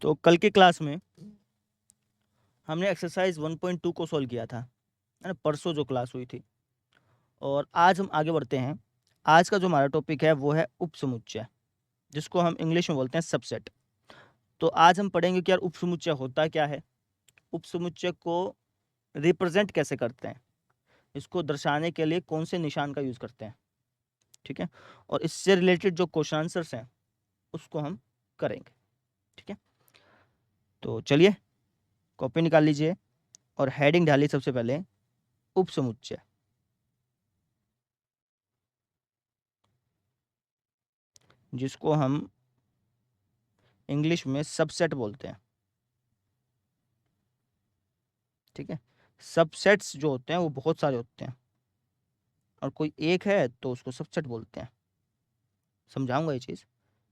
तो कल की क्लास में हमने एक्सरसाइज 1.2 को सॉल्व किया था, है ना, परसों जो क्लास हुई थी। और आज हम आगे बढ़ते हैं। आज का जो हमारा टॉपिक है वो है उपसमुच्चय, जिसको हम इंग्लिश में बोलते हैं सबसेट। तो आज हम पढ़ेंगे कि यार उपसमुच्चय होता क्या है, उपसमुच्चय को रिप्रेजेंट कैसे करते हैं, इसको दर्शाने के लिए कौन से निशान का यूज़ करते हैं, ठीक है। और इससे रिलेटेड जो क्वेश्चन आंसर्स हैं उसको हम करेंगे, ठीक है। तो चलिए कॉपी निकाल लीजिए और हेडिंग डालिए सबसे पहले उपसमुच्चय, जिसको हम इंग्लिश में सबसेट बोलते हैं, ठीक है। सबसेट्स जो होते हैं वो बहुत सारे होते हैं और कोई एक है तो उसको सबसेट बोलते हैं। समझाऊंगा ये चीज़,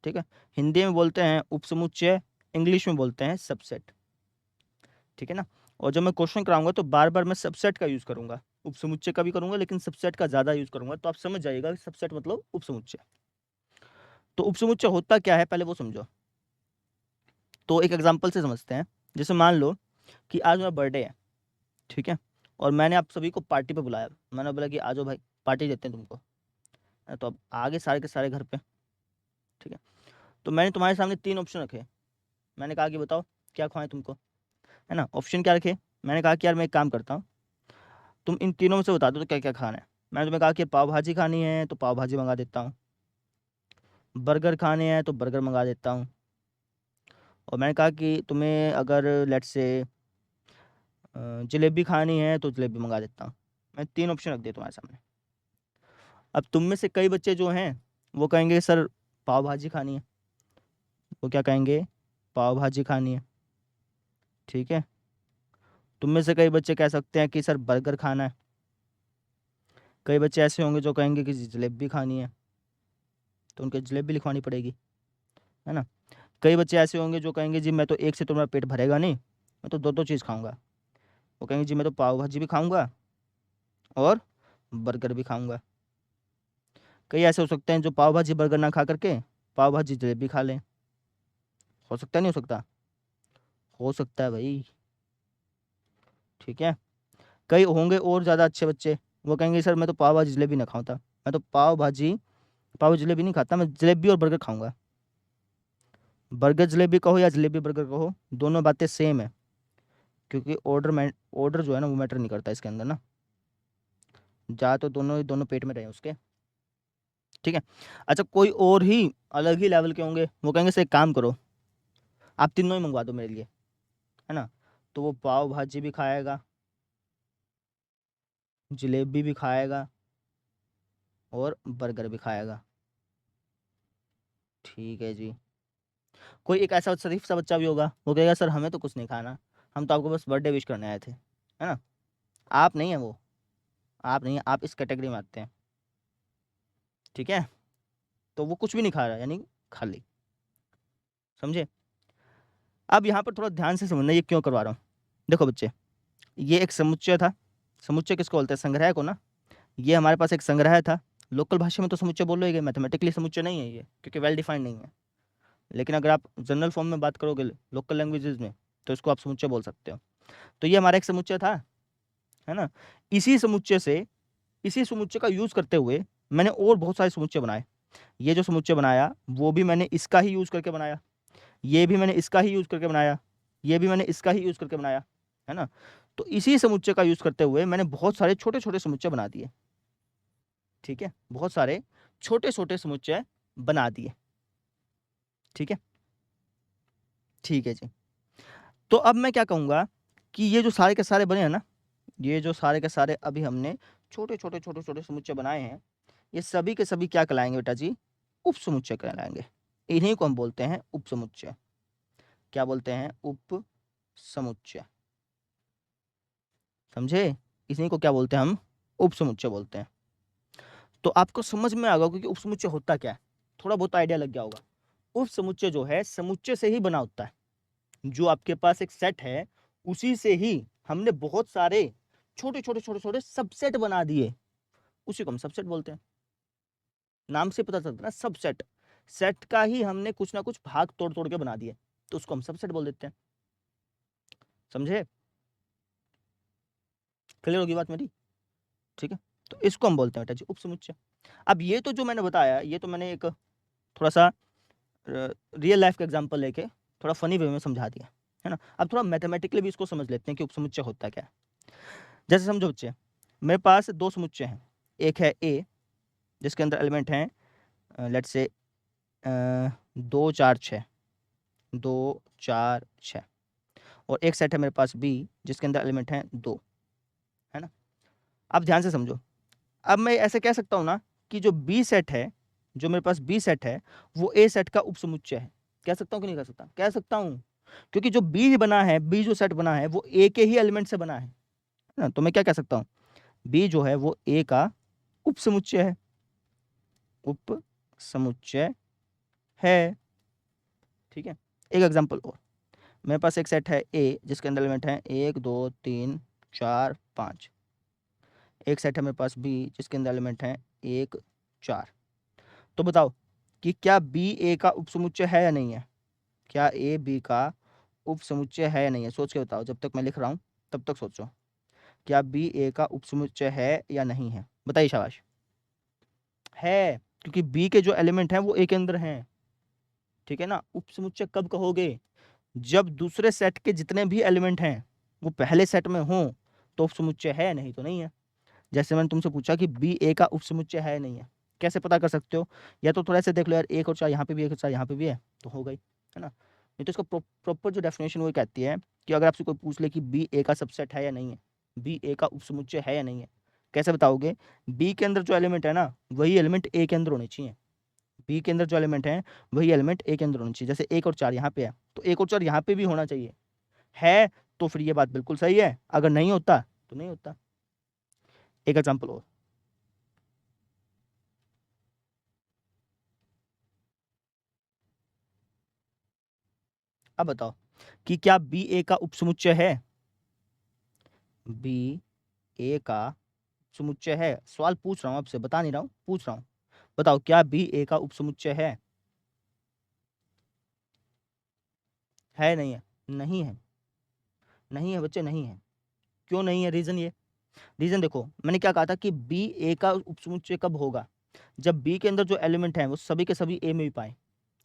ठीक है। हिंदी में बोलते हैं उपसमुच्चय, इंग्लिश में बोलते हैं सबसेट, ठीक है ना। और जब मैं क्वेश्चन कराऊंगा तो बार बार मैं सबसेट का यूज़ करूंगा, उपसमुच्चय का भी करूंगा लेकिन सबसेट का ज़्यादा यूज़ करूंगा, तो आप समझ जाइएगा कि सबसेट मतलब उपसमुच्चय। तो उपसमुच्चय होता क्या है पहले वो समझो। तो एक एग्जाम्पल से समझते हैं। जैसे मान लो कि आज मेरा बर्थडे है, ठीक है, और मैंने आप सभी को पार्टी पे बुलाया। मैंने बोला कि आ जाओ भाई, पार्टी देते हैं तुमको। तो अब आगे सारे के सारे घर पे, ठीक है। तो मैंने तुम्हारे सामने 3 ऑप्शन रखे। मैंने कहा कि बताओ क्या खुआएं तुमको, है ना। ऑप्शन क्या रखे, मैंने कहा कि यार मैं एक काम करता हूँ, तुम इन तीनों में से बता दो तो क्या क्या खाना है। मैंने तुम्हें कहा कि पाव भाजी खानी है तो पाव भाजी मंगा देता हूँ, बर्गर खाने हैं तो बर्गर मंगा देता हूँ, और मैंने कहा कि तुम्हें अगर लेट्स से जलेबी खानी है तो जलेबी मंगा देता हूँ। मैं 3 ऑप्शन रख दिए तुम्हारे सामने। अब तुम में से कई बच्चे जो हैं वो कहेंगे सर पाव भाजी खानी है, वो क्या कहेंगे, पाव भाजी खानी है, ठीक है। तुम में से कई बच्चे कह सकते हैं कि सर बर्गर खाना है। कई बच्चे ऐसे होंगे जो कहेंगे कि जलेबी खानी है, तो उनके जलेबी लिखवानी पड़ेगी, है ना। कई बच्चे ऐसे होंगे जो कहेंगे जी मैं तो एक से तो मेरा पेट भरेगा नहीं, मैं तो दो दो चीज़ खाऊंगा। वो कहेंगे जी मैं तो पाव भाजी भी खाऊंगा और बर्गर भी खाऊंगा। कई ऐसे हो सकते हैं जो पाव भाजी बर्गर ना खा करके पाव भाजी जलेबी खा लें। हो सकता है, नहीं हो सकता, हो सकता है भाई, ठीक है। कई होंगे और ज़्यादा अच्छे बच्चे, वो कहेंगे सर मैं तो पाव भाजी जलेबी ना खाता, मैं तो पाव जलेबी नहीं खाता, मैं जलेबी और बर्गर खाऊंगा। बर्गर जलेबी कहो या जलेबी बर्गर कहो, दोनों बातें सेम है, क्योंकि ऑर्डर जो है ना वो मैटर नहीं करता इसके अंदर ना। जा तो दोनों पेट में रहे उसके, ठीक है। अच्छा कोई और ही अलग ही लेवल के होंगे, वो कहेंगे सर एक काम करो, आप तीनों ही मंगवा दो मेरे लिए, है ना। तो वो पाव भाजी भी खाएगा, जलेबी भी खाएगा और बर्गर भी खाएगा, ठीक है जी। कोई एक ऐसा शरीफ सा बच्चा भी होगा, वो कहेगा सर हमें तो कुछ नहीं खाना, हम तो आपको बस बर्थडे विश करने आए थे, है ना। आप नहीं है वो, आप नहीं है, आप इस कैटेगरी में आते हैं, ठीक है। तो वो कुछ भी नहीं खा रहा, यानी खाली, समझे। अब यहाँ पर थोड़ा ध्यान से समझना ये क्यों करवा रहा हूँ। देखो बच्चे, ये एक समुच्चय था। समुच्चय किसको बोलते हैं, संग्रह को ना। ये हमारे पास एक संग्रह था। लोकल भाषा में तो समुच्चय बोलोगे, मैथमेटिकली समुच्चय नहीं है ये, क्योंकि वेल डिफाइंड नहीं है। लेकिन अगर आप जनरल फॉर्म में बात करोगे लोकल लैंग्वेजेस में, तो इसको आप समुच्चय बोल सकते हो। तो ये हमारा एक समुच्चय था, है ना। इसी समुच्चय से, इसी समुच्चय का यूज करते हुए मैंने और बहुत सारे समुच्चय बनाए। ये जो समुच्चय बनाया वो भी मैंने इसका ही यूज करके बनाया, ये भी मैंने इसका ही यूज करके बनाया, ये भी मैंने इसका ही यूज करके बनाया, है ना। तो इसी समुच्चय का यूज करते हुए मैंने बहुत सारे छोटे छोटे समुच्चय बना दिए, ठीक है। बहुत सारे छोटे छोटे समुच्चय बना दिए, ठीक है, ठीक है जी। तो अब मैं क्या कहूंगा कि ये जो सारे के सारे बने हैं ना, ये जो सारे के सारे अभी हमने छोटे छोटे समुच्चय बनाए हैं, ये सभी के सभी क्या कहलाएंगे बेटा जी, उपसमुच्चय कहलाएंगे। इन्हीं को हम बोलते हैं उपसमुच्चय। क्या बोलते हैं, उप समुच्चय, समझे। इसी को क्या बोलते हैं हम, उपसमुच्चय बोलते हैं। तो आपको समझ में आ गया क्योंकि उपसमुच्चय होता क्या है, थोड़ा बहुत आइडिया लग गया होगा। उपसमुच्चय जो है समुच्चय से ही बना होता है। जो आपके पास एक सेट है उसी से ही हमने बहुत सारे छोटे छोटे सबसेट बना दिए, उसी को हम सबसेट बोलते हैं। नाम से पता चलता है ना, सबसेट। सेट का ही हमने कुछ ना कुछ भाग तोड़ तोड़ के बना दिए, तो उसको हम सबसेट बोल देते हैं। समझे? क्लियर होगी बात मेरी? ठीक है, तो इसको हम बोलते हैं बेटा जी उपसमुच्चय। अब ये तो जो मैंने बताया, ये तो मैंने एक थोड़ा सा रियल लाइफ का एग्जांपल लेके थोड़ा फनी वे में समझा दिया, है ना। अब थोड़ा मैथमेटिकली भी इसको समझ लेते हैं कि उपसमुच्चय होता क्या है। जैसे समझो बच्चे, मेरे पास दो समुच्चय हैं, एक है ए जिसके अंदर एलिमेंट हैं लेट्स से 2 4 6, 2 4 6, और एक सेट है मेरे पास बी जिसके अंदर एलिमेंट हैं 2, है ना। अब ध्यान से समझो, अब मैं ऐसे कह सकता हूँ ना कि जो बी सेट है, जो मेरे पास बी सेट है, वो ए सेट का उपसमुच्चय है। कह सकता हूँ कि नहीं कह सकता? कह सकता हूँ, क्योंकि जो बी बना है, बी जो सेट बना है वो ए के ही एलिमेंट से बना है ना। तो मैं क्या कह सकता हूँ, बी जो है वो ए का उपसमुच्चय है, उपसमुच्चय है। ठीक है, एक एग्जांपल और, मेरे पास एक सेट है ए जिसके अंदर एलिमेंट हैं 1 2 3 4 5, एक सेट है मेरे पास बी जिसके अंदर एलिमेंट हैं 1 4। तो बताओ कि क्या बी ए का उपसमुच्चय है या नहीं है? क्या ए बी का उपसमुच्चय है या नहीं है? सोच के बताओ, जब तक मैं लिख रहा हूँ तब तक सोचो, क्या बी ए का उपसमुच्चय है या नहीं है? बताइए, शाबाश। है, क्योंकि बी के जो एलिमेंट हैं वो ए के अंदर हैं। ठीक है ना। उपसमुच्चय कब कहोगे? जब दूसरे सेट के जितने भी एलिमेंट हैं वो पहले सेट में हों तो उपसमुच्चय है, नहीं तो नहीं है। जैसे मैंने तुमसे पूछा कि बी ए का उपसमुच्चय है नहीं है, कैसे पता कर सकते हो? या तो थोड़ा ऐसे देख लो यार, एक और चार यहाँ पे भी, एक और चार यहाँ पे भी है, तो हो गई, है ना। नहीं तो इसका प्रॉपर जो डेफिनेशन वो कहती है कि अगर आपसे कोई पूछ ले कि बी ए का सबसेट है या नहीं है, बी ए का उपसमुच्चय है या नहीं है, कैसे बताओगे? बी के अंदर जो एलिमेंट है ना वही एलिमेंट ए के अंदर होने चाहिए। बी के अंदर जो एलिमेंट है वही एलिमेंट ए के अंदर होना चाहिए। जैसे एक और चार यहाँ पे है तो एक और चार यहाँ पे भी होना चाहिए। है तो फिर ये बात बिल्कुल सही है, अगर नहीं होता तो नहीं होता। एक एग्जाम्पल और, अब बताओ कि क्या बी ए का उपसमुच्चय है? बी ए का समुच्चय है। सवाल पूछ रहा हूँ आपसे, बता नहीं रहा हूँ, पूछ रहा हूँ। बताओ क्या बी ए का उपसमुच्चय है नहीं है? नहीं है, नहीं है बच्चे, नहीं है। क्यों नहीं है? रीजन ये, रीजन देखो, मैंने क्या कहा था कि बी ए का उपसमुच्चय कब होगा? जब बी के अंदर जो एलिमेंट हैं वो सभी के सभी ए में भी पाए।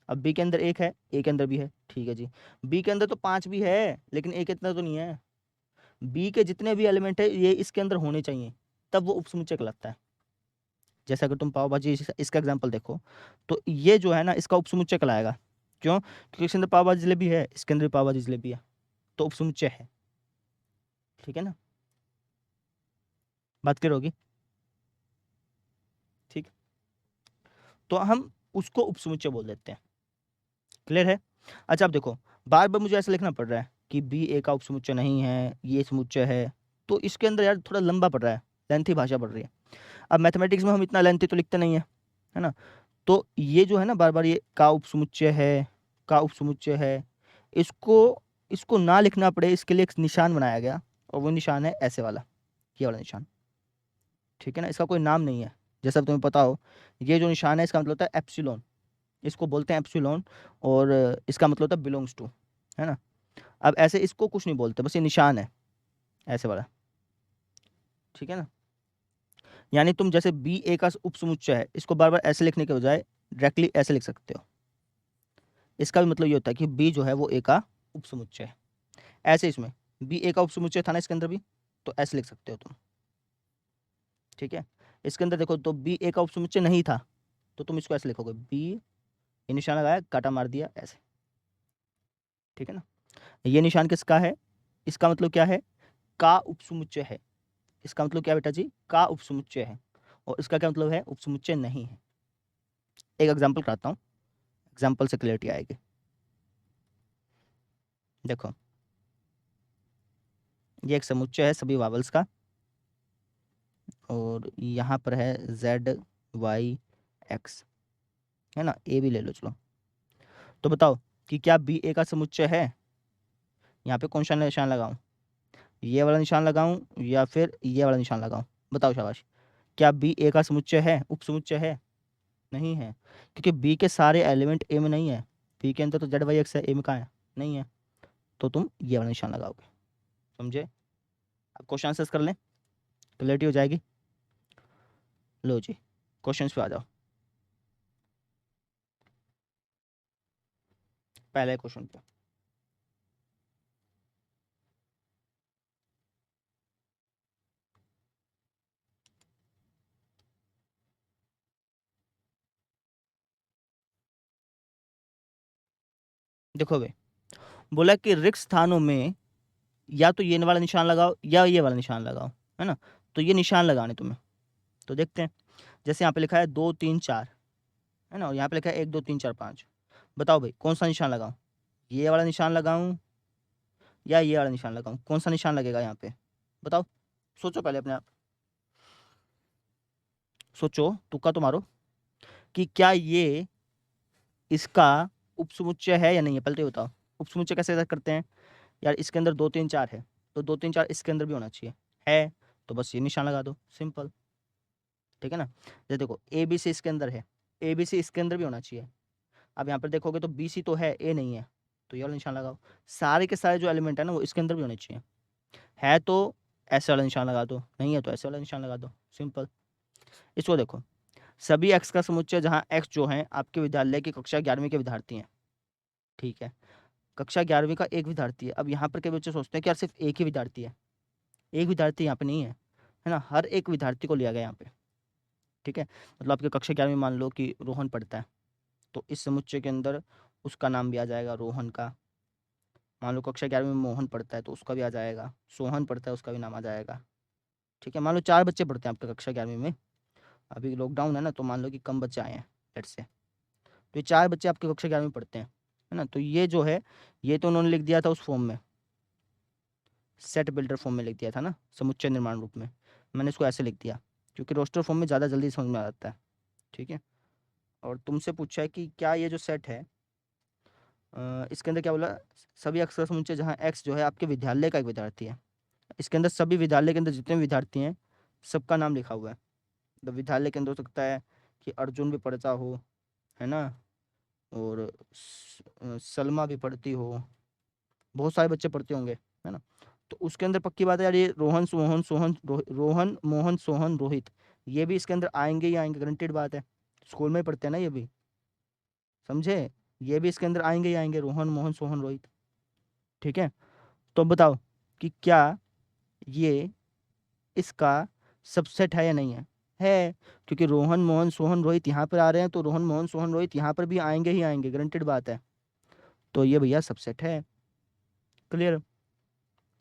अब बी के अंदर एक है, ए के अंदर भी है, ठीक है जी। बी के अंदर तो 5 भी है लेकिन ए के अंदर तो नहीं है। बी के जितने भी एलिमेंट है ये इसके अंदर होने चाहिए, तब वो उपसमुच्चय कहलाता है। जैसे अगर तुम पाव भाजी इसका एग्जांपल देखो, तो ये जो है ना इसका उपसमुच्चय कहलाएगा। क्यों? क्योंकि इसके अंदर पाव भाजी जलेबी है, इसके अंदर भी पाव भाजी जलेबी है, तो उपसमुच्चय है। ठीक है ना, बात क्लियर होगी? ठीक, तो हम उसको उपसमुच्चय बोल देते हैं। क्लियर है? अच्छा, अब देखो, बार बार मुझे ऐसा लिखना पड़ रहा है कि बी ए का उपसमुच्चय नहीं है, ये समुच्चय है, तो इसके अंदर यार थोड़ा लंबा पड़ रहा है, लेंथी भाषा पड़ रही है। अब मैथमेटिक्स में हम इतना लेंथी तो लिखते नहीं है ना। तो ये जो है ना, बार बार ये का उपसमुच्चय है, का उपसमुच्चय है, इसको इसको ना लिखना पड़े इसके लिए एक निशान बनाया गया, और वो निशान है ऐसे वाला, ये वाला निशान। ठीक है ना, इसका कोई नाम नहीं है। जैसा तुम्हें पता हो, ये जो निशान है इसका मतलब होता है एप्सिलॉन, इसको बोलते हैं एप्सिलॉन, और इसका मतलब होता है बिलोंग्स टू, है ना। अब ऐसे इसको कुछ नहीं बोलते, बस ये निशान है ऐसे वाला। ठीक है ना, यानी तुम जैसे बी ए का उपसमुच्चय है, इसको बार बार ऐसे लिखने के बजाय डायरेक्टली ऐसे लिख सकते हो। इसका भी मतलब ये होता है कि बी जो है वो ए का उपसमुच्चय है। ऐसे इसमें बी ए का उपसमुच्चय था ना इसके अंदर भी, तो ऐसे लिख सकते हो तुम। ठीक है, इसके अंदर देखो तो बी ए का उपसमुच्चय नहीं था, तो तुम इसको ऐसे लिखोगे, बी, ये निशान लगाया, काटा मार दिया ऐसे। ठीक है ना, ये निशान किसका है? इसका मतलब क्या है? का उपसमुच्चय है। इसका मतलब क्या बेटा जी? का उपसमुच्चय है। और इसका क्या मतलब है? उपसमुच्चय नहीं है। एक एग्जाम्पल कराता हूँ, एग्जाम्पल से क्लियरिटी आएगी। देखो, ये एक समुच्चय है सभी वावल्स का, और यहाँ पर है z y x, है ना। ए भी ले लो चलो। तो बताओ कि क्या बी ए का समुच्चय है? यहाँ पे कौन सा निशान लगाऊं? ये वाला निशान लगाऊं या फिर ये वाला निशान लगाऊं? बताओ शाबाश। क्या बी ए का समुच्चय है, उपसमुच्चय है? नहीं है, क्योंकि बी के सारे एलिमेंट ए में नहीं है। बी के अंदर तो जेड वाई एक्स है, ए में कहाँ है? नहीं है, तो तुम ये वाला निशान लगाओगे। समझे? अब क्वेश्चन आंसर्स कर लें, क्लियरिटी हो जाएगी। लो जी, क्वेश्चंस पे आ जाओ। पहले क्वेश्चन पे देखो भाई, बोला कि रिक्त स्थानों में या तो ये वाला निशान लगाओ या ये वाला निशान लगाओ, है ना? तो ये निशान लगाने तुम्हें, तो देखते हैं। जैसे यहाँ पे लिखा है 2 3 4, है ना? और यहाँ पे लिखा है 1 2 3 4 5। बताओ भाई कौन सा निशान लगाऊं? ये वाला निशान लगाऊं या ये वाला निशान लगाऊं? कौन सा निशान लगेगा यहाँ पे? बताओ, सोचो पहले अपने आप, सोचो, तुक्का तो मारो कि क्या ये इसका उपसमुच्चय है या नहीं है। पहले तो ये बताओ, उपसमुच्चय कैसे करते हैं? यार इसके अंदर 2 3 4 है, तो 2 3 4 इसके अंदर भी होना चाहिए। है तो बस ये निशान लगा दो, सिंपल। ठीक है ना? जैसे देखो ए बी सी इसके अंदर है, ए बी सी इसके अंदर भी होना चाहिए। अब यहाँ पर देखोगे तो बी सी तो है, ए नहीं है, तो ये वाला निशान लगाओ। सारे के सारे जो एलिमेंट है ना वो इसके अंदर भी होने चाहिए। है तो ऐसे वाला निशान लगा दो, नहीं है तो ऐसे वाला निशान लगा दो, सिंपल। इसको देखो, सभी एक्स का समुच्चय जहाँ एक्स जो है आपके विद्यालय की कक्षा 11वीं के विद्यार्थी हैं। ठीक है, कक्षा 11वीं का एक विद्यार्थी है। अब यहाँ पर के बच्चे सोचते हैं कि यार सिर्फ एक ही विद्यार्थी है, एक विद्यार्थी यहाँ पे नहीं है ना? हर एक विद्यार्थी को लिया गया यहाँ पे। ठीक है, मतलब आपके कक्षा 11वीं मान लो कि रोहन पढ़ता है, तो इस समुच्चय के अंदर उसका नाम भी आ जाएगा रोहन का। मान लो कक्षा 11वीं में मोहन पढ़ता है तो उसका भी आ जाएगा, सोहन पढ़ता है उसका भी नाम आ जाएगा। ठीक है, मान लो 4 बच्चे पढ़ते हैं आपके कक्षा 11वीं में, अभी लॉकडाउन है ना तो मान लो कि कम बच्चे आए हैं लेट्स से, तो ये 4 बच्चे आपके कक्षा 11वीं में पढ़ते हैं, है ना? तो ये जो है, ये तो उन्होंने लिख दिया था उस फॉर्म में, सेट बिल्डर फॉर्म में लिख दिया था ना, समुच्चय निर्माण रूप में। मैंने इसको ऐसे लिख दिया क्योंकि रोस्टर फॉर्म में ज़्यादा जल्दी समझ में आ जाता है। ठीक है, और तुमसे पूछा है कि क्या ये जो सेट है इसके अंदर क्या बोला, सभी अक्षर समुच्चय जहाँ एक्स जो है आपके विद्यालय का एक विद्यार्थी है। इसके अंदर सभी विद्यालय के अंदर जितने भी विद्यार्थी हैं सबका नाम लिखा हुआ है। तो विद्यालय के अंदर हो सकता है कि अर्जुन भी पढ़ता हो, है ना? और सलमा भी पढ़ती हो, बहुत सारे बच्चे पढ़ते होंगे, है ना? तो उसके अंदर पक्की बात है यार, ये रोहन सोहन सोहन रोहन मोहन सोहन रोहित, ये भी इसके अंदर आएंगे ही आएंगे, गारंटेड बात है। स्कूल में ही पढ़ते हैं ना ये भी, समझे? ये भी इसके अंदर आएंगे ही आएंगे, रोहन मोहन सोहन रोहित। ठीक है, तो बताओ कि क्या ये इसका सबसेट है या नहीं है? है, क्योंकि रोहन मोहन सोहन रोहित यहाँ पर आ रहे हैं, तो रोहन मोहन सोहन रोहित यहाँ पर भी आएंगे ही आएंगे, गारंटेड बात है। तो ये भैया सबसेट है। क्लियर?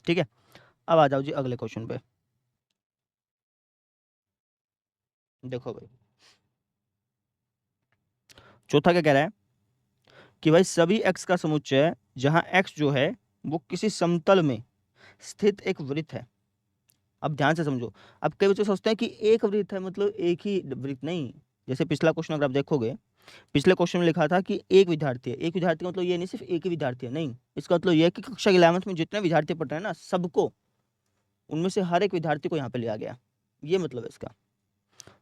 ठीक है, अब आ जाओ जी अगले क्वेश्चन पे। देखो भाई, चौथा क्या कह रहा है कि भाई सभी एक्स का समुच्चय जहां एक्स जो है वो किसी समतल में स्थित एक वृत्त है। अब ध्यान से समझो, अब कई बच्चे सोचते हैं कि एक वृत्त है मतलब एक ही वृत्त, नहीं। जैसे पिछला क्वेश्चन अगर आप देखोगे, पिछले क्वेश्चन में लिखा था कि एक विद्यार्थी है, एक विद्यार्थी का मतलब ये नहीं सिर्फ एक ही विद्यार्थी है, नहीं। इसका मतलब ये है कि कक्षा 11वीं में जितने विद्यार्थी पढ़ रहे हैं ना सबको, उनमें से हर एक विद्यार्थी को यहाँ पे लिया गया, ये मतलब है इसका।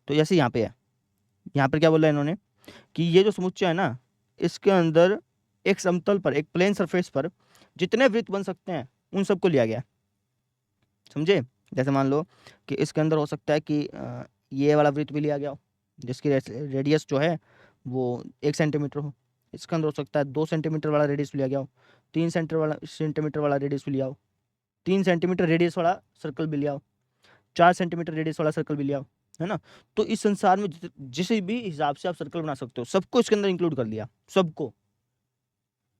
तो जैसे यहाँ पे है, यहाँ पर क्या बोला इन्होंने कि ये जो समुच्चय है ना, इसके अंदर एक समतल पर, एक प्लेन सरफेस पर जितने वृत्त बन सकते हैं उन सबको लिया गया। समझे? जैसे मान लो कि इसके अंदर हो सकता है कि ये वाला वृत्त भी लिया गया हो जिसकी रेडियस जो है वो 1 सेंटीमीटर हो। इसके अंदर हो सकता है 2 सेंटीमीटर वाला रेडियस लिया गया हो, 3 सेंटीमीटर वाला रेडियस भी लिया हो, 3 सेंटीमीटर रेडियस वाला सर्कल भी लिया हो, 4 सेंटीमीटर रेडियस वाला सर्कल भी लिया हो, है ना? तो इस संसार में जिस भी हिसाब से आप सर्कल बना सकते हो सबको इसके अंदर इंक्लूड कर लिया, सबको।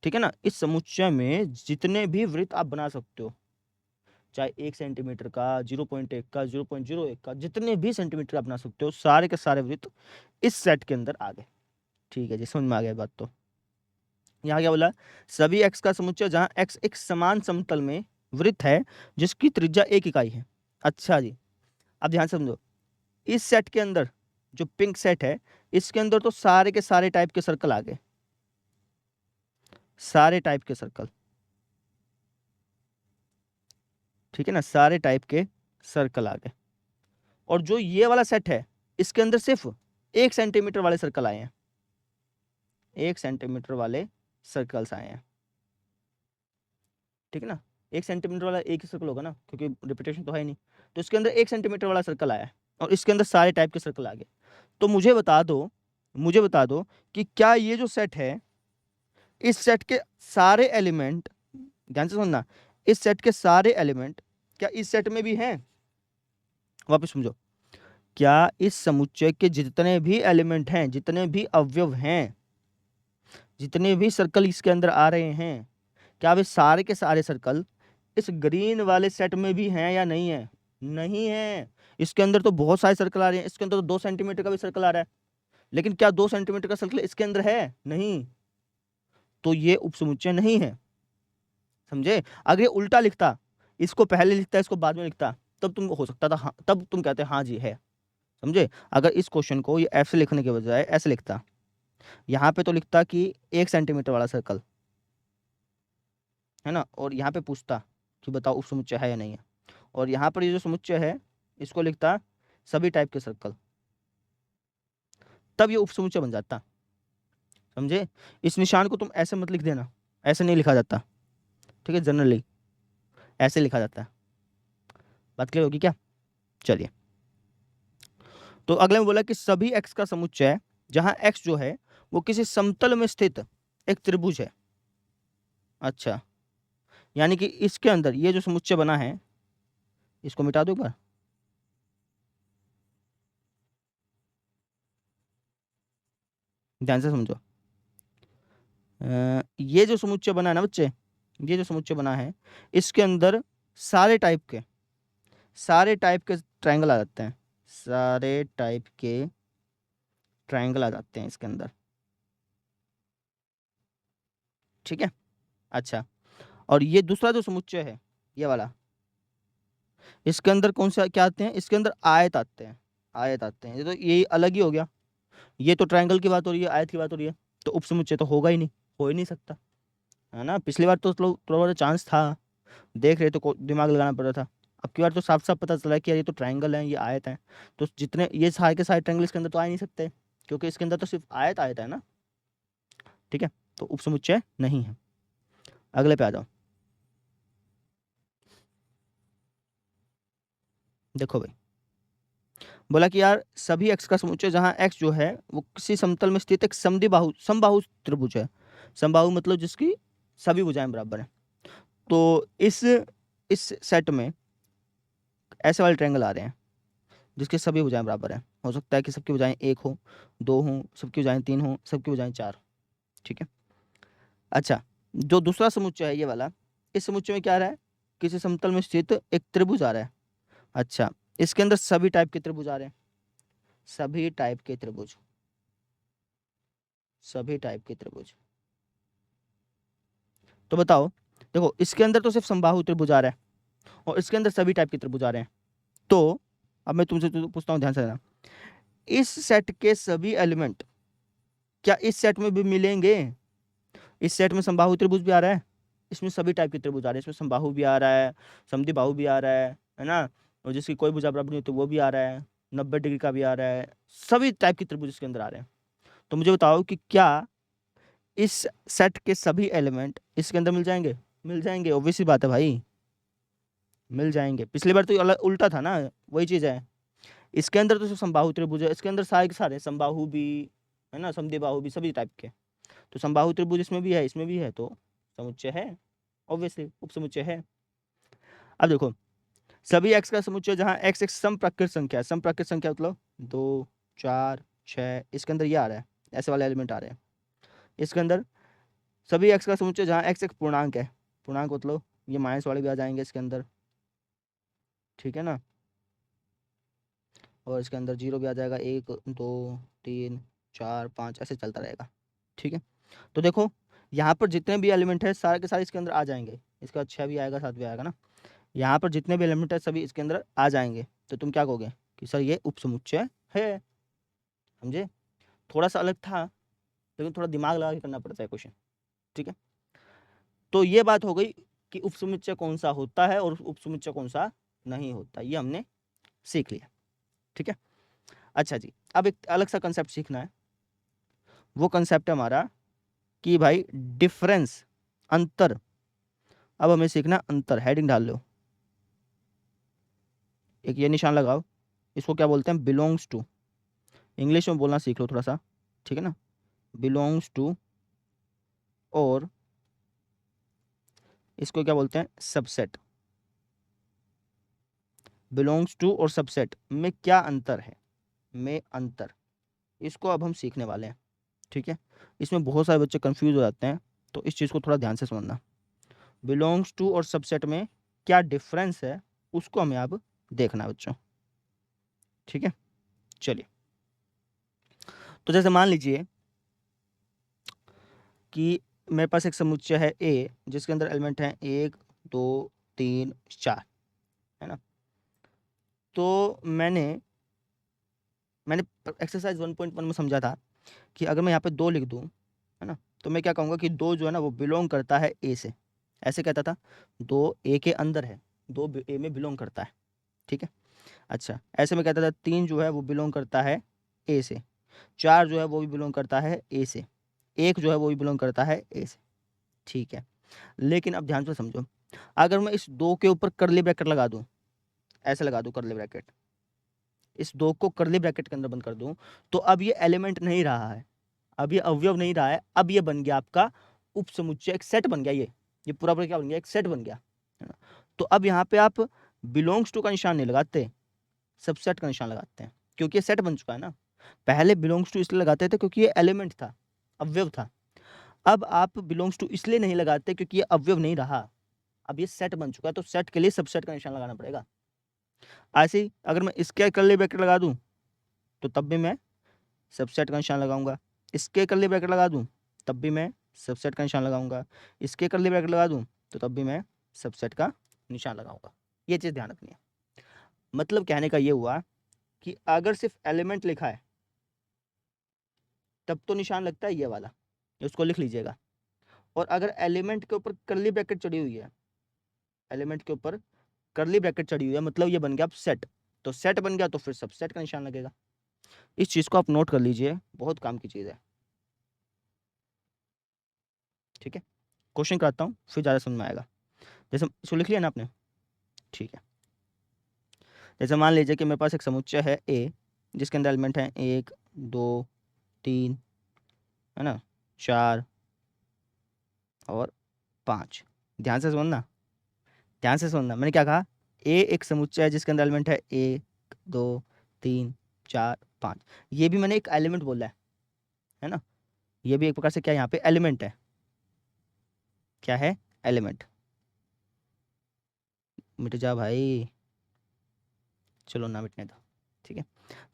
ठीक है ना? इस समुच्चय में जितने भी वृत्त आप बना सकते हो, चाहे 1 सेंटीमीटर का, 0.1 का, 0.01 का, जितने भी सेंटीमीटर आप बना सकते हो, सारे के सारे वृत्त इस सेट के अंदर आ गए। ठीक है जी, समझ में आ गया बात। तो यहाँ क्या बोला, सभी एक्स का समुच्चय जहां एक्स एक समान समतल में वृत्त है जिसकी त्रिज्या 1 इकाई है। अच्छा जी, अब ध्यान से समझो, इस सेट के अंदर जो पिंक सेट है इसके अंदर तो सारे के सारे टाइप के सर्कल आ गए, सारे टाइप के सर्कल। ठीक है ना, सारे टाइप के सर्कल आ गए। और जो ये वाला सेट है इसके अंदर सिर्फ 1 सेंटीमीटर वाले सर्कल आए हैं, 1 सेंटीमीटर वाले सर्कल्स आए हैं। ठीक है ना, 1 सेंटीमीटर वाला एक ही सर्कल होगा ना, क्योंकि रिपीटेशन तो है ही नहीं। तो इसके अंदर 1 सेंटीमीटर वाला सर्कल आया है और इसके अंदर सारे टाइप के सर्कल आ गए। तो मुझे बता दो कि क्या ये जो सेट है, इस सेट के सारे एलिमेंट, ध्यान से सुनना, इस सेट के सारे एलिमेंट क्या इस सेट में भी हैं? वापस समझो, क्या इस समुच्चय के जितने भी एलिमेंट हैं, जितने भी अवयव हैं, जितने भी सर्कल इसके अंदर आ रहे हैं, क्या वे सारे के सारे सर्कल इस ग्रीन वाले सेट में भी हैं या नहीं है? नहीं है। इसके अंदर तो बहुत सारे सर्कल आ रहे हैं, इसके अंदर तो 2 सेंटीमीटर का भी सर्कल आ रहा है, लेकिन क्या 2 सेंटीमीटर का सर्कल इसके अंदर है? नहीं। तो ये उपसमुच्चय नहीं है, समझे? अगर ये उल्टा लिखता, इसको पहले लिखता, इसको बाद में लिखता, तब तुम हो सकता था हाँ, तब तुम कहते हाँ जी है, समझे? अगर इस क्वेश्चन को ये ऐसे लिखने के बजाय ऐसे लिखता, यहाँ पे तो लिखता कि 1 सेंटीमीटर वाला सर्कल है ना, और यहाँ पे पूछता कि बताओ उपसमुच्चय है या नहीं है, और यहाँ पर ये जो समुच्चय है इसको लिखता सभी टाइप के सर्कल, तब ये उपसमुच्चय बन जाता, समझे? इस निशान को तुम ऐसे मत लिख देना, ऐसे नहीं लिखा जाता, ठीक है? जनरली ऐसे लिखा जाता है। बात क्लियर होगी क्या? चलिए, तो अगले में बोला कि सभी x का समुच्चय जहां x जो है वो किसी समतल में स्थित एक त्रिभुज है। अच्छा, यानी कि इसके अंदर ये जो समुच्चय बना है, इसको मिटा दो एक बार। ध्यान से समझो, ये जो समुच्चय बना है ना बच्चे, ये जो समुच्चय बना है, इसके अंदर सारे टाइप के ट्रायंगल आ जाते हैं, सारे टाइप के ट्रायंगल आ जाते हैं इसके अंदर, ठीक है? अच्छा, और ये दूसरा जो समुच्चय है, ये वाला, इसके अंदर कौन सा क्या आते हैं? इसके अंदर आयत आते हैं, आयत आते हैं। ये तो ये अलग ही हो गया, ये तो ट्रायंगल की बात हो रही है, आयत की बात हो रही है, तो उपसमुच्चय तो होगा ही नहीं, हो ही नहीं सकता, है ना? पिछली बार तो थोड़ा चांस था, देख रहे तो दिमाग लगाना पड़ रहा था, अब की बार तो साफ साफ पता चला कि यार ये तो ट्रायंगल है, ये आयत है, तो जितने ये सारे के सारे ट्रायंगल इसके अंदर तो आ ही नहीं सकते, क्योंकि इसके अंदर तो सिर्फ आयत आयत है ना, ठीक है? तो उपसमुच्चय नहीं है। अगले पे आ जाओ, देखो भाई, बोला कि यार सभी x का समुच्चय जहां x जो है वो किसी समतल में स्थित एक समबाहु त्रिभुज है। समबाहु मतलब जिसकी सभी भुजाएं बराबर हैं। तो इस सेट में ऐसे वाले ट्रायंगल आ रहे हैं जिसके सभी भुजाएं बराबर हैं। हो सकता है कि सबकी भुजाएं 1 हो, 2 हो, सबकी भुजाएं 3 हो, सबकी भुजाएं 4, ठीक है? अच्छा, जो दूसरा समुच्चय है ये वाला, इस समुच्चय में क्या आ रहा है? किसी समतल में स्थित एक त्रिभुज आ रहा है। अच्छा, इसके अंदर सभी टाइप के त्रिभुज आ रहे हैं, सभी टाइप के त्रिभुज, सभी टाइप के त्रिभुज। तो बताओ, देखो इसके अंदर तो सिर्फ समबाहु त्रिभुज आ रहा है और इसके अंदर सभी टाइप के त्रिभुज आ रहे हैं। तो अब मैं तुमसे पूछता हूँ, ध्यान से रहना, इस सेट के सभी एलिमेंट क्या इस सेट में भी मिलेंगे? इस सेट में समबाहु त्रिभुज भी आ रहा है, इसमें सभी टाइप के त्रिभुज आ रहे हैं, इसमें समबाहु भी आ रहा है, समद्विबाहु भी आ रहा है ना, और जिसकी कोई भुजा बराबर नहीं होती वो भी आ रहा है, 90 डिग्री का भी आ रहा है, सभी टाइप के त्रिभुज इसके अंदर आ रहे हैं। तो मुझे बताओ कि क्या इस सेट के सभी एलिमेंट इसके अंदर मिल जाएंगे? मिल जाएंगे, ऑब्वियस सी बात है भाई, मिल जाएंगे। पिछली बार तो उल्टा था ना, वही चीज है। इसके अंदर तो सिर्फ समबाहु त्रिभुज है, इसके अंदर सारे के सारे समबाहु भी है ना, समद्विबाहु भी, सभी टाइप के। तो समबाहु त्रिभुज इसमें भी है, इसमें भी है, तो समुच्चय है, ऑब्वियसली उपसमुच्चय है। अब देखो, सभी x का समुच्चय जहां x एक समप्राकृत संख्या है, समप्राकृत संख्या मतलब 2, 4, 6, इसके अंदर ये आ रहा है, ऐसे वाले एलिमेंट आ रहे हैं इसके अंदर। सभी x का समुच्चय जहां x एक पूर्णांक है, पूर्णांक मतलब ये माइनस वाले भी आ जाएंगे इसके अंदर, ठीक है ना, और इसके अंदर 0 भी आ जाएगा, 1, 2, 3, 4, 5 ऐसे चलता रहेगा, ठीक है? तो देखो यहाँ पर जितने भी एलिमेंट है सारे के सारे इसके अंदर आ जाएंगे, इसका 6 भी आएगा, 7 भी आएगा ना, यहाँ पर जितने भी एलिमेंट है सभी इसके अंदर आ जाएंगे। तो तुम क्या कहोगे कि सर ये उपसमुच्चय है, समझे? थोड़ा सा अलग था, लेकिन थोड़ा दिमाग लगा के करना पड़ता है क्वेश्चन, ठीक है? तो ये बात हो गई कि उपसमुच्चय कौन सा होता है और उपसमुच्चय कौन सा नहीं होता, ये हमने सीख लिया, ठीक है? अच्छा जी, अब एक अलग सा कंसेप्ट सीखना है, वो कंसेप्ट है हमारा कि भाई डिफरेंस, अंतर अब हमें सीखना अंतर, हेडिंग डाल लो, एक ये निशान लगाओ, इसको क्या बोलते हैं, बिलोंग्स टू, इंग्लिश में बोलना सीख लो थोड़ा सा, ठीक है ना, बिलोंग्स टू, और इसको क्या बोलते हैं, सबसेट। बिलोंग्स टू और सबसेट में क्या अंतर है, में अंतर, इसको अब हम सीखने वाले हैं, ठीक है। इसमें बहुत सारे बच्चे कंफ्यूज हो जाते हैं, तो इस चीज़ को थोड़ा ध्यान से समझना। बिलोंग्स टू और सबसेट में क्या डिफरेंस है, उसको हमें अब देखना है बच्चों, ठीक है। चलिए, तो जैसे मान लीजिए कि मेरे पास एक समुच्चय है ए, जिसके अंदर एलिमेंट हैं 1 2 3 4, है ना। तो मैंने मैंने एक्सरसाइज 1.1 में समझा था कि अगर मैं यहाँ पे 2 लिख दूँ, है ना, तो मैं क्या कहूँगा कि 2 जो है ना वो बिलोंग करता है ए से, ऐसे कहता था, 2 ए के अंदर है, 2 ए में बिलोंग करता है, ठीक है। अच्छा, ऐसे में कहता था 3 जो है वो बिलोंग करता है ए से, 4 जो है वो भी बिलोंग करता है ए से, 1 जो है वो भी बिलोंग करता है ए से, ठीक है। लेकिन अब ध्यान से समझो, अगर मैं इस 2 के ऊपर कर्ली ब्रैकेट लगा दूं, ऐसे लगा दूं कर्ली ब्रैकेट, इस 2 को कर्ली ब्रैकेट के अंदर बंद कर दूं, तो अब ये एलिमेंट नहीं रहा है, अब ये अवयव नहीं रहा है, अब ये बन गया आपका उप समुच्चय, एक सेट बन गया, ये पूरा पूरा क्या बन गया, एक सेट बन गया, है ना। तो अब यहाँ पे आप बिलोंग्स टू का निशान नहीं लगाते, सबसेट का निशान लगाते हैं, क्योंकि ये सेट बन चुका है ना। पहले बिलोंग्स टू इसलिए लगाते थे क्योंकि ये एलिमेंट था, अवयव था। अब आप बिलोंग्स टू इसलिए नहीं लगाते क्योंकि ये अवयव नहीं रहा, अब ये सेट बन चुका है, तो सेट के लिए सबसेट का निशान लगाना पड़ेगा। ऐसे ही अगर मैं इसके कर्ली ब्रैकेट लगा दूं, तो तब भी मैं सबसेट का निशान लगाऊंगा, इसके कर्ली ब्रैकेट लगा दूं, तब भी मैं सबसेट का निशान लगाऊंगा, इसके कर्ली ब्रैकेट लगा दूं, तो तब भी मैं सबसेट का निशान लगाऊंगा। ये चीज़ ध्यान रखनी है। मतलब कहने का ये हुआ कि अगर सिर्फ एलिमेंट लिखा है तब तो निशान लगता है ये वाला, उसको लिख लीजिएगा। और अगर एलिमेंट के ऊपर कर्ली ब्रैकेट चढ़ी हुई है, एलिमेंट के ऊपर कर्ली ब्रैकेट चढ़ी हुई है, मतलब ये बन गया अब सेट, तो सेट बन गया तो फिर सबसेट का निशान लगेगा। इस चीज़ को आप नोट कर लीजिए, बहुत काम की चीज़ है, ठीक है। क्वेश्चन कराता हूँ फिर ज़्यादा समझ में आएगा। जैसे इसको लिख लिया ना आपने, ठीक है। जैसे मान लीजिए कि मेरे पास एक समुच्चय है ए, जिसके अंदर एलिमेंट हैं 1 2 3, है ना, 4 और 5। ध्यान से सुनना, ध्यान से सुनना, मैंने क्या कहा, ए एक समुच्चय है जिसके अंदर एलिमेंट है 1 2 3 4 5, ये भी मैंने एक एलिमेंट बोला है ना, ये भी एक प्रकार से क्या यहाँ पे एलिमेंट है, क्या है, एलिमेंट। मिट जा भाई, चलो ना मिटने दो, ठीक है।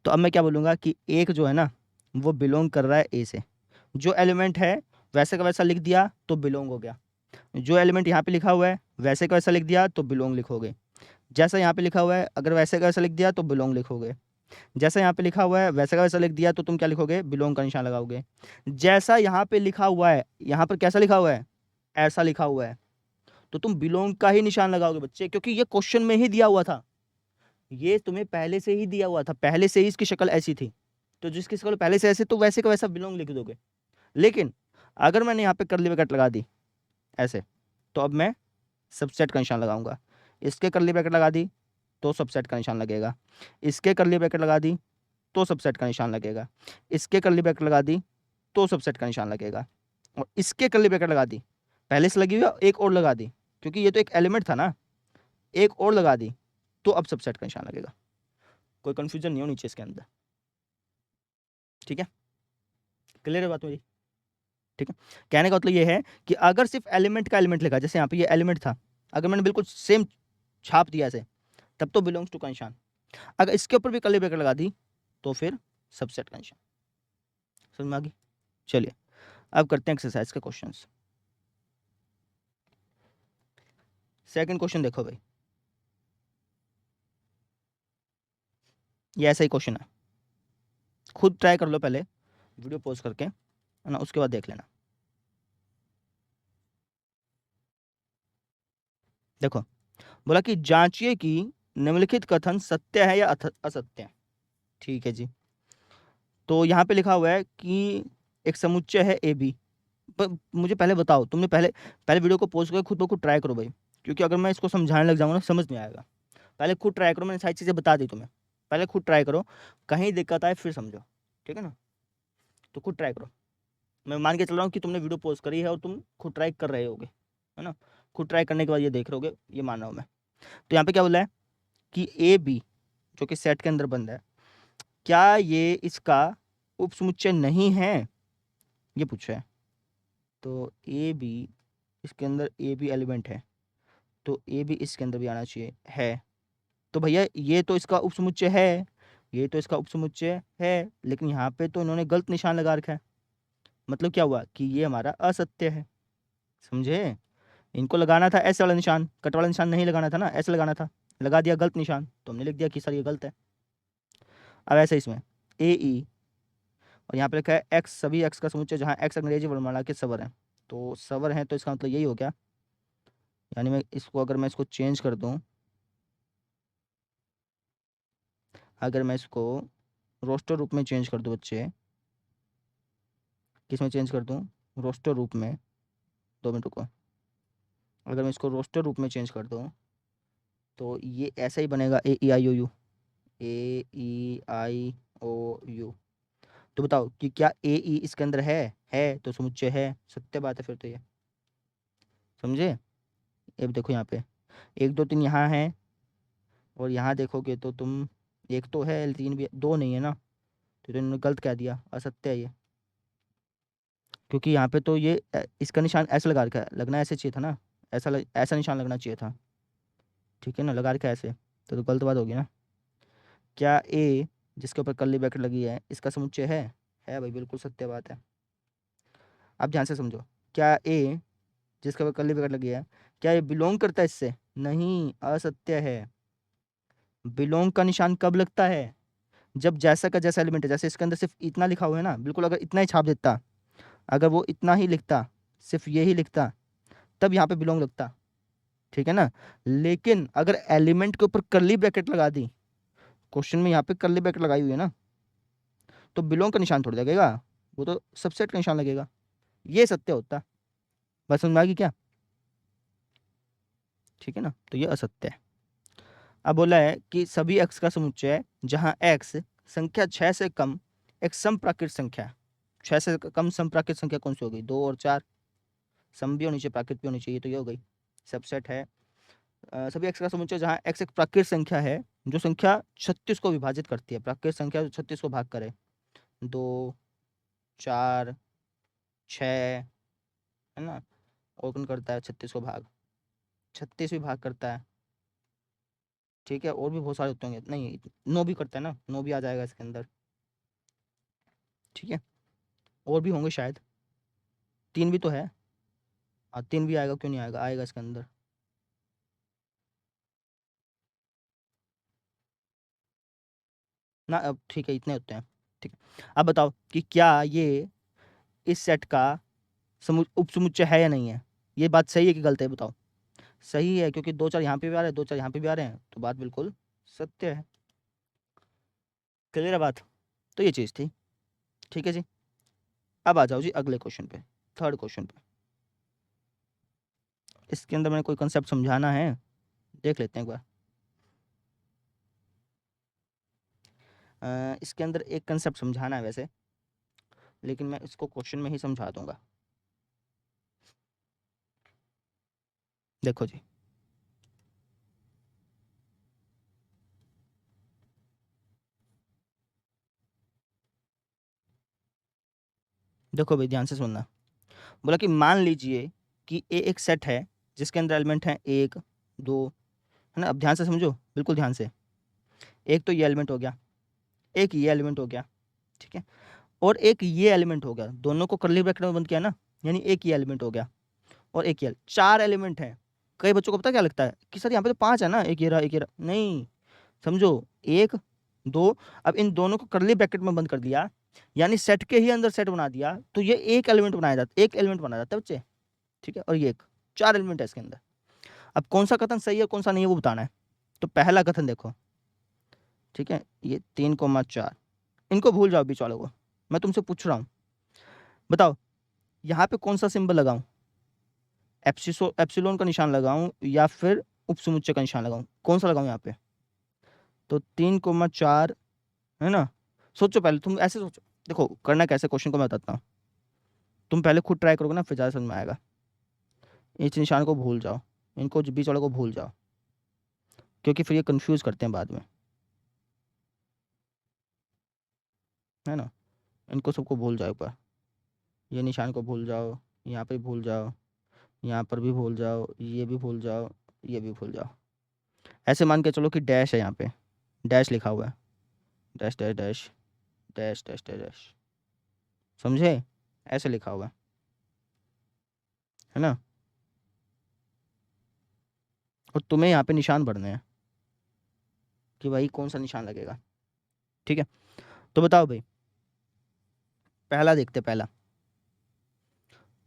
तो अब मैं क्या बोलूँगा कि एक जो है ना वो बिलोंग कर रहा है ए से, जो एलिमेंट है वैसे का वैसा लिख दिया तो बिलोंग हो गया, जो एलिमेंट यहाँ पे लिखा हुआ है वैसे का वैसा लिख दिया तो बिलोंग लिखोगे, जैसा यहाँ पे लिखा हुआ है अगर वैसे का वैसा लिख दिया तो बिलोंग लिखोगे, जैसा यहाँ पे लिखा हुआ है वैसा का वैसा लिख दिया तो तुम क्या लिखोगे, बिलोंग का निशान लगाओगे। जैसा यहाँ पे लिखा हुआ है, यहाँ पर कैसा लिखा हुआ है, ऐसा लिखा हुआ है, तो तुम बिलोंग का ही निशान लगाओगे बच्चे, क्योंकि ये क्वेश्चन में ही दिया हुआ था, ये तुम्हें पहले से ही दिया हुआ था, पहले से ही इसकी शक्ल ऐसी थी, तो जिसकी शक्ल पहले से ऐसे, तो वैसे का वैसा बिलोंग लिख दोगे। लेकिन अगर मैंने यहाँ पे कर्ली ब्रैकेट लगा दी ऐसे, तो अब मैं सबसेट का निशान लगाऊंगा, इसके कर्ली ब्रैकेट लगा दी तो सबसेट का निशान लगेगा, इसके कर्ली ब्रैकेट लगा दी तो सबसेट का निशान लगेगा, इसके कर्ली ब्रैकेट लगा दी तो सबसेट का निशान लगेगा, और इसके कर्ली ब्रैकेट लगा दी, पहले से लगी हुई एक और लगा दी, क्योंकि ये तो एक एलिमेंट था ना, एक और लगा दी तो अब सबसेट का निशान लगेगा। कोई कंफ्यूजन नहीं होनी चाहिए इसके अंदर, ठीक है, क्लियर है बात मेरी, ठीक है। कहने का मतलब ये है कि अगर सिर्फ एलिमेंट का एलिमेंट लिखा, जैसे यहाँ पे ये एलिमेंट था, अगर मैंने बिल्कुल सेम छाप दिया ऐसे, तब तो बिलोंग्स टू का निशान, अगर इसके ऊपर भी कर्ली ब्रैकेट लगा दी तो फिर सबसेट का निशान। समझ में आ गई। चलिए अब करते हैं एक्सरसाइज के क्वेश्चंस। सेकंड क्वेश्चन देखो भाई, ये ऐसा ही क्वेश्चन है, खुद ट्राई कर लो पहले वीडियो पॉज करके, है ना, उसके बाद देख लेना। देखो, बोला कि जांचिए कि निम्नलिखित कथन सत्य है या असत्य है, ठीक है जी। तो यहाँ पे लिखा हुआ है कि एक समुच्चय है ए बी, मुझे पहले बताओ, तुमने पहले पहले वीडियो को पॉज करके खुद ब खुद ट्राई करो भाई, क्योंकि अगर मैं इसको समझाने लग जाऊंगा ना समझ नहीं आएगा। पहले खुद ट्राई करो, मैंने सारी चीज़ें बता दी तुम्हें, पहले खुद ट्राई करो, कहीं दिक्कत आए फिर समझो, ठीक है ना। तो खुद ट्राई करो, मैं मान के चल रहा हूँ कि तुमने वीडियो पॉज करी है और तुम खुद ट्राई कर रहे होगे, है ना। खुद ट्राई करने के बाद ये देख रहे होगे, ये मान रहा हूँ मैं। तो यहाँ पे क्या बोला है कि ए बी जो कि सेट के अंदर बंद है, क्या ये इसका उपसमुच्चय नहीं है, ये पूछा है। तो ए बी, इसके अंदर ए बी एलिमेंट है, तो ए बी इसके अंदर भी आना चाहिए है। तो भैया ये तो इसका उपसमुच्चय है, ये तो इसका उपसमुच्चय है, लेकिन यहाँ पे तो इन्होंने गलत निशान लगा रखा है। मतलब क्या हुआ कि ये हमारा असत्य है, समझे। इनको लगाना था ऐसे वाला निशान, कट वाला निशान नहीं लगाना था ना, ऐसे लगाना था, लगा दिया गलत निशान, तो हमने लिख दिया कि सर ये गलत है। अब ऐसे इसमें ए ई, और यहाँ पे लिखा है एक्स, सभी एक्स का समुच्चय जहाँ एक्स अंग्रेजी वर्णमाला के स्वर हैं। तो स्वर हैं तो इसका मतलब यही हो गया, यानी मैं इसको अगर मैं इसको चेंज कर दूँ, अगर मैं इसको रोस्टर रूप में चेंज कर दूँ बच्चे, किस में चेंज कर दूँ, रोस्टर रूप में, 2 मिनट रुको, अगर मैं इसको रोस्टर रूप में चेंज कर दूँ तो ये ऐसा ही बनेगा, ए ई आई ओ you, A E I O you. तो बताओ कि क्या ए ई इसके अंदर है तो समुच्चय है, सत्य बात है फिर तो ये, समझे। अब देखो यहाँ पे 1 2 3 यहाँ है, और यहाँ देखोगे तो तुम, एक तो है 3 भी, 2 नहीं है ना, तो तुमने गलत कह दिया, असत्य है ये। क्योंकि यहाँ पे तो ये इसका निशान ऐसे लगा रखा है, लगना ऐसे चाहिए था ना, ऐसा निशान लगना चाहिए था, ठीक है ना, लगा रखा है ऐसे, तो गलत बात होगी ना। क्या ए जिसके ऊपर कर्ली ब्रैकेट लगी है इसका समुच्चय है भाई, बिल्कुल सत्य बात है। अब ध्यान से समझो, क्या ए जिसके ऊपर कर्ली ब्रैकेट लगी है, क्या ये बिलोंग करता है इससे, नहीं, असत्य है। बिलोंग का निशान कब लगता है, जब जैसा का जैसा एलिमेंट है, जैसे इसके अंदर सिर्फ इतना लिखा हुआ है ना, बिल्कुल अगर इतना ही छाप देता, अगर वो इतना ही लिखता, सिर्फ ये ही लिखता, तब यहाँ पे बिलोंग लगता, ठीक है ना। लेकिन अगर एलिमेंट के ऊपर कर्ली ब्रैकेट लगा दी, क्वेश्चन में यहाँ पे कर्ली ब्रैकेट लगाई हुई है ना, तो बिलोंग का निशान थोड़ी लगेगा, वो तो सबसेट का निशान लगेगा, ये सत्य होता। बस समझ में आ गई क्या, ठीक है ना, तो ये असत्य है। अब बोला है कि सभी एक्स का समुच्चय जहां एक्स संख्या 6 से कम एक समप्राकृत संख्या, 6 से कम समप्राकृत संख्या कौन सी हो गई, 2 और 4, सम भी होनी चाहिए प्राकृत भी होनी चाहिए, तो ये हो गई सबसेट है। सभी एक्स का समुच्चय जहाँ एक्स एक प्राकृत संख्या है जो संख्या 36 को विभाजित करती है, प्राकृत संख्या जो 36 को भाग करे, 2 4 6, है ना, और कौन करता है 36 को भाग, 36 भी भाग करता है, ठीक है, और भी बहुत सारे होते होंगे, नहीं 9 भी करता है ना, 9 भी आ जाएगा इसके अंदर, ठीक है, और भी होंगे शायद, 3 भी तो है, हाँ 3 भी आएगा, क्यों नहीं आएगा, आएगा इसके अंदर। ना अब ठीक है, इतने होते हैं, ठीक है। अब बताओ कि क्या ये इस सेट का उपसमुच्चय है या नहीं है, ये बात सही है कि गलत है, बताओ। सही है, क्योंकि 2 4 यहाँ पे भी आ रहे हैं, 2 4 यहाँ पे भी आ रहे हैं, तो बात बिल्कुल सत्य है। क्लियर है बात, तो ये चीज़ थी, ठीक है जी। अब आ जाओ जी अगले क्वेश्चन पे, थर्ड क्वेश्चन पे। इसके अंदर मैंने कोई कंसेप्ट समझाना है, देख लेते हैं एक बार। इसके अंदर एक कंसेप्ट समझाना है वैसे, लेकिन मैं इसको क्वेश्चन में ही समझा दूंगा। देखो जी, देखो भाई ध्यान से सुनना। बोला कि मान लीजिए कि ए एक सेट है जिसके अंदर एलिमेंट है 1 2, है ना। अब ध्यान से समझो, बिल्कुल ध्यान से, एक तो ये एलिमेंट हो गया, एक ये एलिमेंट हो गया, ठीक है, और एक ये एलिमेंट हो गया, दोनों को कर्ली ब्रैकेट में बंद किया ना, यानी एक ये एलिमेंट हो गया, और एक ये, 4 एलिमेंट है। कई बच्चों को पता क्या लगता है कि सर यहाँ पे तो 5 है ना, एक ये रहा एक ये रहा, नहीं, समझो, 1 2, अब इन दोनों को कर्ली ब्रैकेट में बंद कर दिया, यानी सेट के ही अंदर सेट बना दिया, तो ये एक एलिमेंट बनाया जाता, एक एलिमेंट बना जाता है बच्चे, ठीक है, और ये एक 4 एलिमेंट है इसके अंदर। अब कौन सा कथन सही है कौन सा नहीं है वो बताना है। तो पहला कथन देखो, ठीक है, ये 3 4, इनको भूल जाओ बीच वालों को, मैं तुमसे पूछ रहा हूँ, बताओ यहाँ पे कौन सा सिंबल लगाऊं, एप्सिलॉन का निशान लगाऊं या फिर उपसमुच्चय का निशान लगाऊं, कौन सा लगाऊं यहाँ पे? तो 3,4 है ना। सोचो पहले, तुम ऐसे सोचो, देखो करना कैसे, क्वेश्चन को मैं बताता हूँ, तुम पहले खुद ट्राई करोगे ना फिर ज़्यादा समझ में आएगा। इस निशान को भूल जाओ, इनको बीच वाले को भूल जाओ, क्योंकि फिर ये कंफ्यूज करते हैं बाद में, है ना। इनको सबको भूल जाओ ऊपर, ये निशान को भूल जाओ, यहाँ पे भूल जाओ, यहाँ पर भी भूल जाओ, ये भी भूल जाओ, ये भी भूल जाओ। ऐसे मान के चलो कि डैश है यहाँ पे, डैश लिखा हुआ है, dash dash dash dash dash dash dash, समझे, ऐसे लिखा हुआ है ना। और तुम्हें यहाँ पे निशान भरने हैं कि भाई कौन सा निशान लगेगा, ठीक है। तो बताओ भाई, पहला देखते, पहला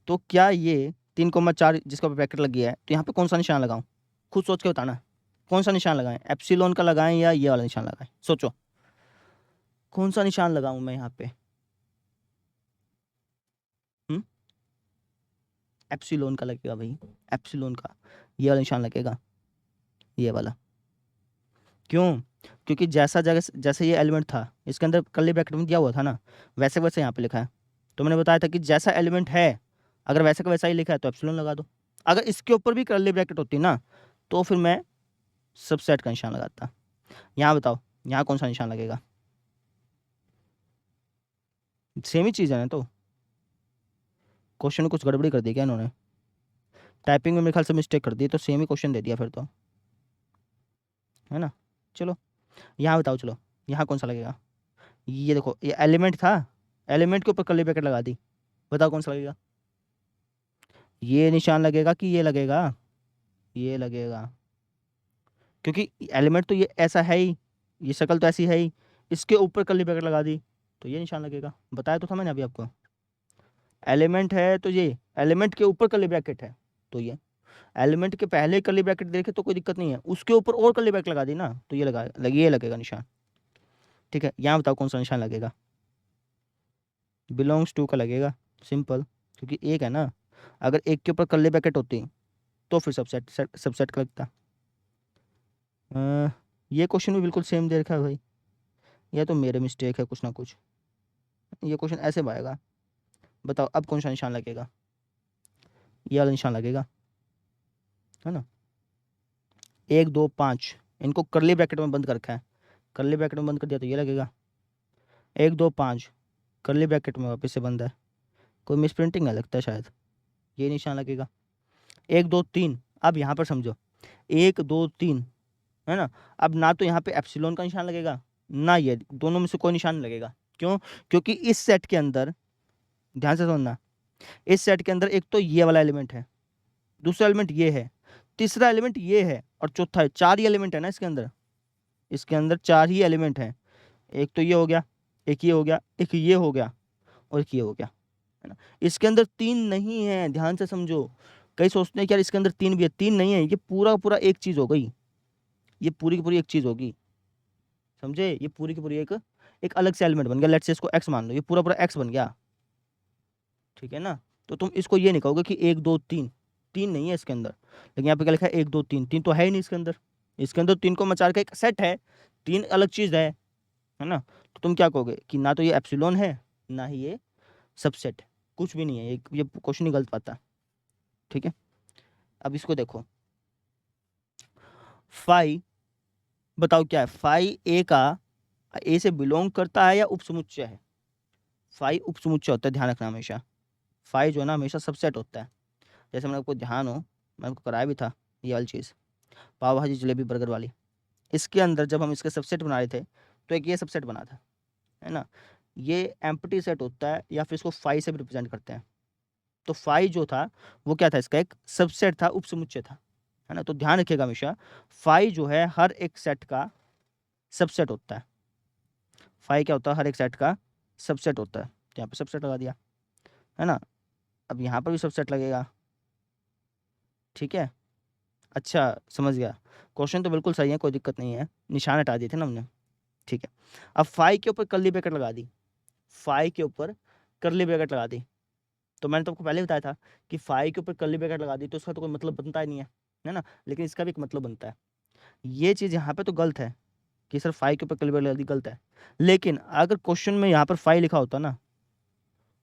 तो क्या ये 3,4 जिसका ब्रैकेट लगी है, तो यहाँ पे कौन सा निशान लगाऊं, खुद सोच के बताना, कौन सा निशान लगाएं, एप्सिलॉन का लगाएं या ये वाला निशान लगाएं, सोचो कौन सा निशान लगाऊं मैं यहाँ पे। हम्म, एप्सिलॉन का लगेगा भाई, एप्सिलॉन का ये वाला निशान लगेगा, ये वाला। क्यों? क्योंकि जैसा जगह जैसे ये एलिमेंट था इसके अंदर कर्ली ब्रैकेट में दिया हुआ था ना, वैसे वैसे यहाँ पे लिखा है। तो मैंने बताया था कि जैसा एलिमेंट है, अगर वैसे का वैसा ही लिखा है तो एप्सिलॉन लगा दो। अगर इसके ऊपर भी कर्ली ब्रैकेट होती ना, तो फिर मैं सबसेट का निशान लगाता। यहाँ बताओ, यहाँ कौन सा निशान लगेगा, सेम ही चीज़ है ना। तो क्वेश्चन में कुछ गड़बड़ी कर दी क्या इन्होंने, टाइपिंग में मेरे ख्याल से मिस्टेक कर दी, तो सेम ही क्वेश्चन दे दिया फिर तो, है ना। चलो यहाँ बताओ, चलो यहाँ कौन सा लगेगा, ये देखो ये एलिमेंट था, एलिमेंट के ऊपर कर्ली ब्रैकेट लगा दी, बताओ कौन सा लगेगा, ये निशान लगेगा कि ये लगेगा, ये लगेगा, क्योंकि एलिमेंट तो ये ऐसा है ही, ये शक्ल तो ऐसी है ही, इसके ऊपर कर्ली ब्रैकेट लगा दी तो ये निशान लगेगा। बताया तो था मैंने अभी आपको, एलिमेंट है तो ये, एलिमेंट के ऊपर कर्ली ब्रैकेट है तो ये, एलिमेंट के पहले कर्ली ब्रैकेट देखे तो कोई दिक्कत नहीं है, उसके ऊपर और कर्ली ब्रैकेट लगा दी ना तो ये ये लगेगा निशान, ठीक है। यहाँ बताओ कौन सा निशान लगेगा, बिलोंग्स टू का लगेगा, सिंपल, क्योंकि एक है ना, अगर एक के ऊपर कर्ली ब्रैकेट होती तो फिर सबसेट का लगता। ये क्वेश्चन भी बिल्कुल सेम दे रखा है भाई, या तो मेरे मिस्टेक है कुछ ना कुछ, ये क्वेश्चन ऐसे आएगा। बताओ अब कौन सा निशान लगेगा, ये वाला निशान लगेगा, है ना। 1 2 5 इनको कर्ली ब्रैकेट में बंद कर रखा है, कर्ली ब्रैकेट में बंद कर दिया तो ये लगेगा। 1 2 5 कर्ली ब्रैकेट में वापस से बंद है, कोई मिस प्रिंटिंग है लगता है शायद, ये निशान लगेगा। 1 2 3, अब यहाँ पर समझो, 1 2 3, है ना। अब ना तो यहाँ पे एप्सिलॉन का निशान लगेगा, ना ये, दोनों में से कोई निशान नहीं लगेगा। क्यों? क्योंकि इस सेट के अंदर, ध्यान से सुनना, इस सेट के अंदर एक तो ये वाला एलिमेंट है, दूसरा एलिमेंट ये है, तीसरा एलिमेंट ये है, और चौथा है। 4 ही एलिमेंट है ना इसके अंदर, इसके अंदर 4 ही एलिमेंट हैं। एक तो ये हो गया, एक ये हो गया, एक ये हो गया, और एक ये हो गया, है ना। इसके अंदर 3 नहीं है, ध्यान से समझो। कई सोचते हैं कि यार इसके अंदर 3 भी है, 3 नहीं है, ये पूरा पूरा एक चीज हो गई, ये पूरी की पूरी एक चीज होगी, समझे। ये पूरी की पूरी एक एक अलग से एलिमेंट बन गया, लेट्स से इसको एक्स मान लो, ये पूरा पूरा एक्स बन गया, ठीक है ना। तो तुम इसको ये नहीं कहोगे कि 1 2 3, 3 नहीं है इसके अंदर, लेकिन यहाँ पे क्या लिखा है, 1 2 3, 3 तो है ही नहीं इसके अंदर, इसके अंदर 3,4 का एक सेट है, 3 अलग चीज है ना। तो तुम क्या कहोगे कि ना तो ये एप्सिलॉन है, ना ही ये सबसेट, कुछ भी नहीं है, ये क्वेश्चन ही गलत पाता, ठीक है। अब इसको देखो, फाई, बताओ क्या है, फाई ए का, ए से बिलोंग करता है या उपसमुच्चय है। फाई उपसमुच्चय होता है, ध्यान रखना हमेशा, फाई जो है ना हमेशा सबसेट होता है। जैसे मैंने आपको ध्यान हो, मैं आपको कराया भी था ये वाली चीज़, पाव भाजी जलेबी बर्गर वाली, इसके अंदर जब हम इसके सबसेट बना रहे थे तो एक ये सबसेट बना था, है ना। ये एम्प्टी सेट होता है, या फिर इसको फाई से भी रिप्रेजेंट करते हैं। तो फाई जो था वो क्या था, इसका एक सबसेट था, उपसमुच्चय था, है ना। तो ध्यान रखिएगा हमेशा, फाई जो है हर एक सेट का सबसेट होता है, फाई क्या होता है, हर एक सेट का सबसेट होता है। तो यहाँ पे सबसेट लगा दिया, है ना। अब यहाँ पर भी सबसेट लगेगा, ठीक है। अच्छा समझ गया, क्वेश्चन तो बिल्कुल सही है, कोई दिक्कत नहीं है, निशान हटा दिए थे ना हमने, ठीक है। अब फाई के ऊपर कर्ली ब्रैकेट लगा दी, फाई के ऊपर कर्ली ब्रैकेट लगा दी, तो मैंने तो आपको पहले बताया था कि फाई के ऊपर कर्ली ब्रैकेट लगा दी तो उसका तो कोई मतलब बनता ही नहीं है ना? लेकिन इसका भी एक मतलब बनता है। ये चीज़ यहाँ पे तो गलत है कि सर फाई के ऊपर कर्ली ब्रैकेट लगा दी, गलत है। लेकिन अगर क्वेश्चन में यहाँ पर फाई लिखा होता ना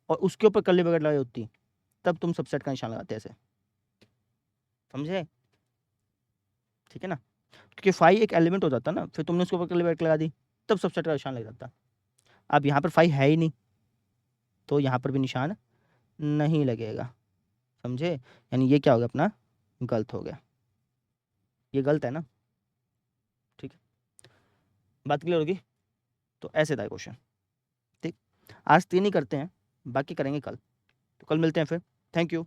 और उसके ऊपर कर्ली ब्रैकेट लगाई होती, तब तुम सबसेट का निशान लगाते ऐसे, समझे? ठीक है ना? क्योंकि फाई एक एलिमेंट हो जाता ना, फिर तुमने उसके ऊपर कर्ली ब्रैकेट लगा दी, तब सबसेट का निशान लग जाता। अब यहाँ पर फाई है ही नहीं, तो यहाँ पर भी निशान नहीं लगेगा, समझे? यानी ये क्या हो गया अपना, गलत हो गया। ये गलत है ना? ठीक है, बात क्लियर होगी? तो ऐसे था क्वेश्चन। ठीक, आज 3 ही करते हैं, बाकी करेंगे कल। तो कल मिलते हैं फिर। Thank you.